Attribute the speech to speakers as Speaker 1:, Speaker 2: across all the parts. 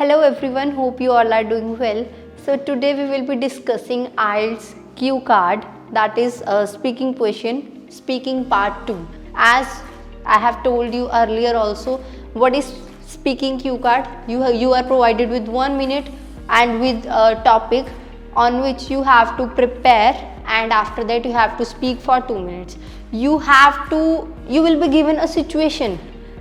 Speaker 1: Hello everyone, hope you all are doing well. So today we will be discussing IELTS Q card, that is speaking question, speaking part 2. As I have told you earlier also, what is speaking Q card? You are provided with 1 minute and with a topic on which you have to prepare, and after that you have to speak for 2 minutes. You will be given a situation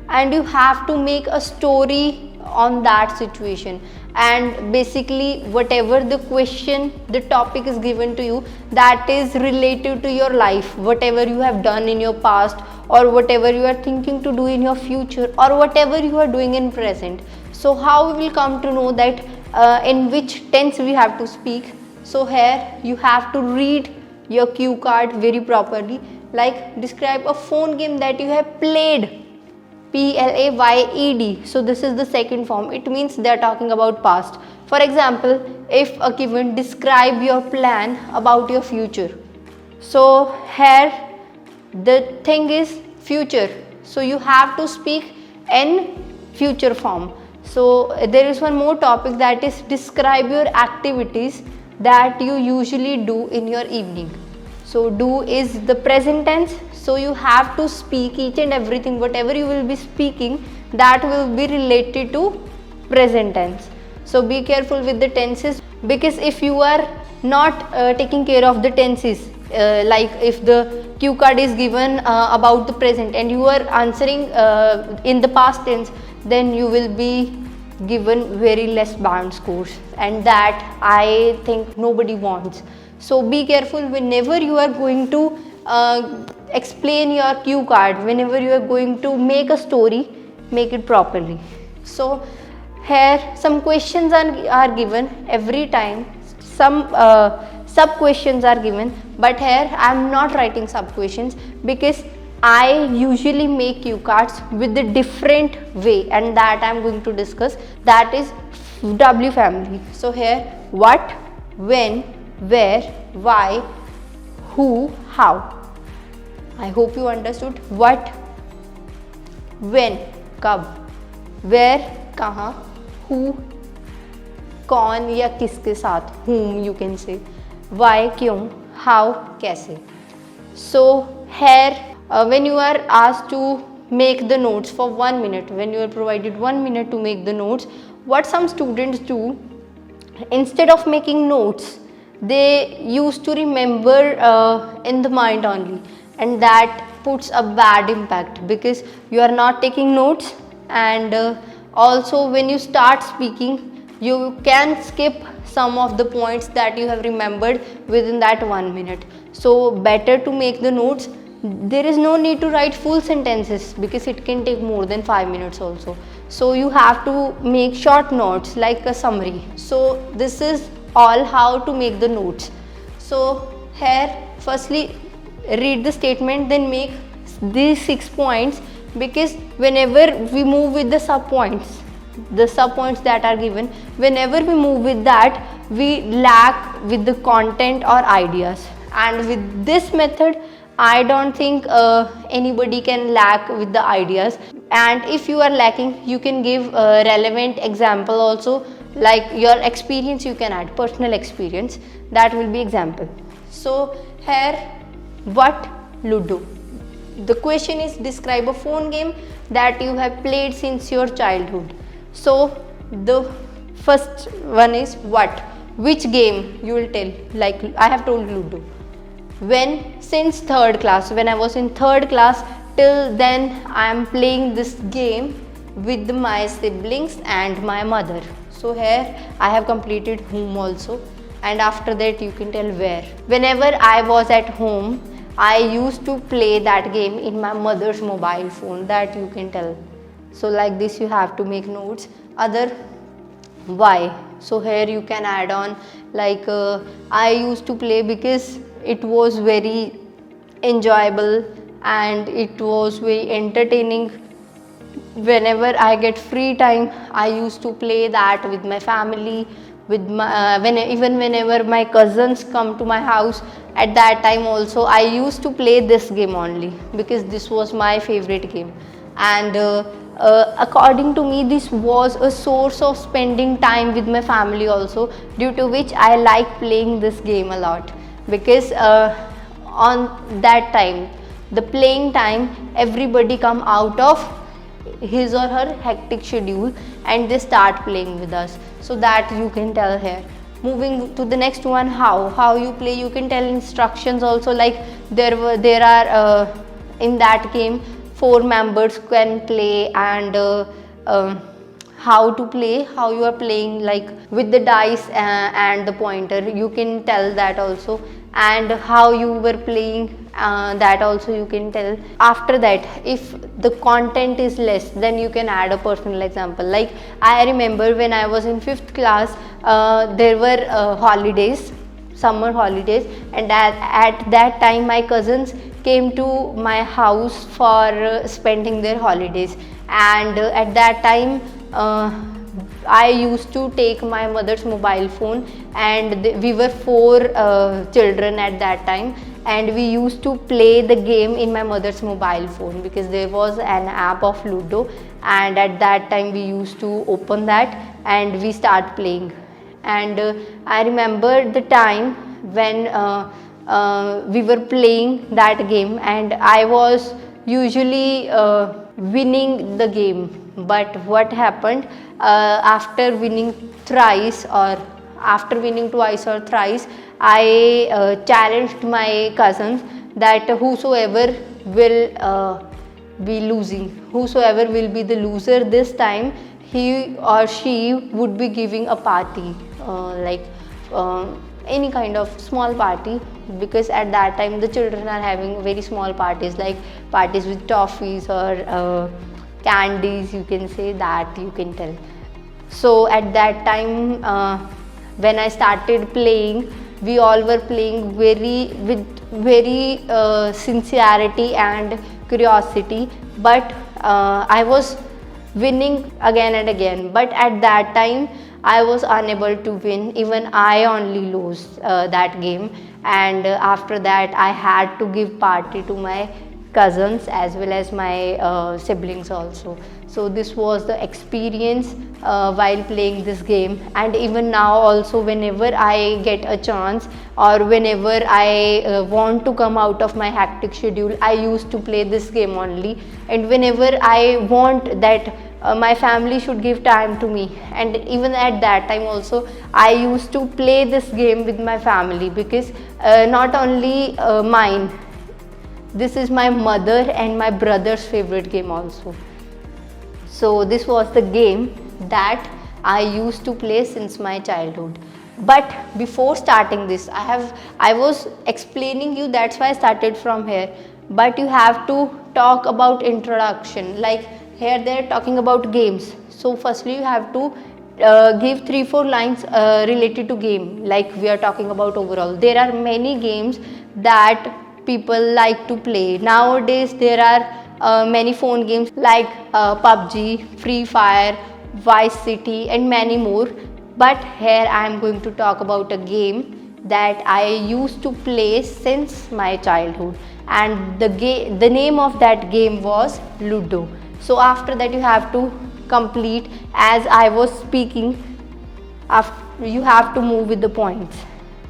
Speaker 1: and you have to make a story on that situation, and basically whatever the question, the topic is given to you, that is related to your life, whatever you have done in your past or whatever you are thinking to do in your future or whatever you are doing in present. So how we will come to know that in which tense we have to speak? So here you have to read your cue card very properly, like describe a phone game that you have played. PLAYED. So this is the second form. It means they are talking about past. For example, if a given, describe your plan about your future. So here the thing is future. So you have to speak in future form. So there is one more topic, that is describe your activities that you usually do in your evening. So do is the present tense. So you have to speak each and everything, whatever you will be speaking, that will be related to present tense. So be careful with the tenses, because if you are not taking care of the tenses, like if the cue card is given about the present and you are answering in the past tense, then you will be given very less band scores, and that I think nobody wants. So be careful whenever you are going to explain your cue card, whenever you are going to make a story, make it properly. So here some questions are given every time, some sub questions are given, but here I am not writing sub questions because I usually make cue cards with the different way, and that I am going to discuss, that is W family. So here what, when, where, why, who, how. I hope you understood. What, when, कब, where, कहाँ, who, कौन या किसके साथ, whom you can say, why, क्यों, how, कैसे. So here when you are asked to make the notes for 1 minute, when you are provided 1 minute to make the notes, what some students do, instead of making notes, they used to remember in the mind only, and that puts a bad impact because you are not taking notes, and also when you start speaking you can skip some of the points that you have remembered within that 1 minute. So better to make the notes. There is no need to write full sentences because it can take more than 5 minutes also. So you have to make short notes like a summary. So this is all how to make the notes. So here firstly read the statement, then make these 6 points, because whenever we move with the sub points that are given, whenever we move with that, we lack with the content or ideas, and with this method I don't think anybody can lack with the ideas. And if you are lacking, you can give a relevant example also, like your experience you can add, personal experience, that will be example. So here what, Ludo. The question is describe a phone game that you have played since your childhood. So the first one is what, which game you will tell, like I have told Ludo. When, since third class, when I was in third class, till then I am playing this game with my siblings and my mother. So here I have completed whom also, and after that you can tell where. Whenever I was at home, I used to play that game in my mother's mobile phone, that you can tell. So like this you have to make notes. Other, why. So here you can add on, like I used to play because it was very enjoyable and it was very entertaining. Whenever I get free time, I used to play that with my family, with my even whenever my cousins come to my house, at that time also I used to play this game only because this was my favorite game. And According to me, this was a source of spending time with my family also, due to which I like playing this game a lot, because on that time, the playing time, everybody come out of his or her hectic schedule and they start playing with us. So that you can tell here. Moving to the next one, how you play, you can tell instructions also, like there are in that game 4 members can play, and how to play, how you are playing, like with the dice and the pointer, you can tell that also, and how you were playing, that also you can tell. After that, if the content is less, then you can add a personal example. Like I remember when I was in 5th class, there were holidays, summer holidays, and at that time my cousins came to my house for spending their holidays, and at that time I used to take my mother's mobile phone, and we were 4 children at that time, and we used to play the game in my mother's mobile phone, because there was an app of Ludo, and at that time we used to open that and we start playing. And I remember the time when we were playing that game, and I was usually winning the game. But what happened, after winning thrice, or after winning twice or thrice, I challenged my cousins that whosoever will be losing, whosoever will be the loser this time, he or she would be giving a party, like any kind of small party, because at that time the children are having very small parties, like parties with toffees or candies, you can say that, you can tell. So at that time, when I started playing, we all were playing with very sincerity and curiosity, but I was winning again and again. But at that time I was unable to win, even I only lost that game, and after that I had to give party to my cousins as well as my siblings also. So this was the experience while playing this game. And even now also, whenever I get a chance, or whenever I want to come out of my hectic schedule, I used to play this game only. And whenever I want that my family should give time to me, and even at that time also I used to play this game with my family, because not only mine, this is my mother and my brother's favorite game also. So this was the game that I used to play since my childhood. But before starting this, I was explaining you, that's why I started from here. But you have to talk about introduction, like here they are talking about games. So firstly you have to give 3-4 lines related to game, like we are talking about overall. There are many games that people like to play nowadays. There are many phone games like PUBG, Free Fire, Vice City and many more. But here I am going to talk about a game that I used to play since my childhood, and the name of that game was Ludo. So after that you have to complete as I was speaking. After, you have to move with the points.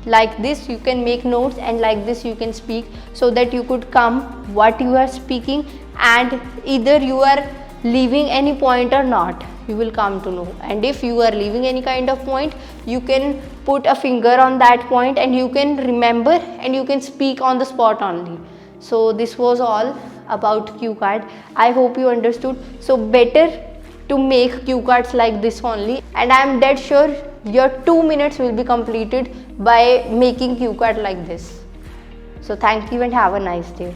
Speaker 1: Like this you can make notes, and like this you can speak, so that you could come what you are speaking, and either you are leaving any point or not, you will come to know. And if you are leaving any kind of point, you can put a finger on that point and you can remember, and you can speak on the spot only. So this was all about cue card. I hope you understood. So better to make cue cards like this only, and I am dead sure your 2 minutes will be completed by making cue card like this. So thank you and have a nice day.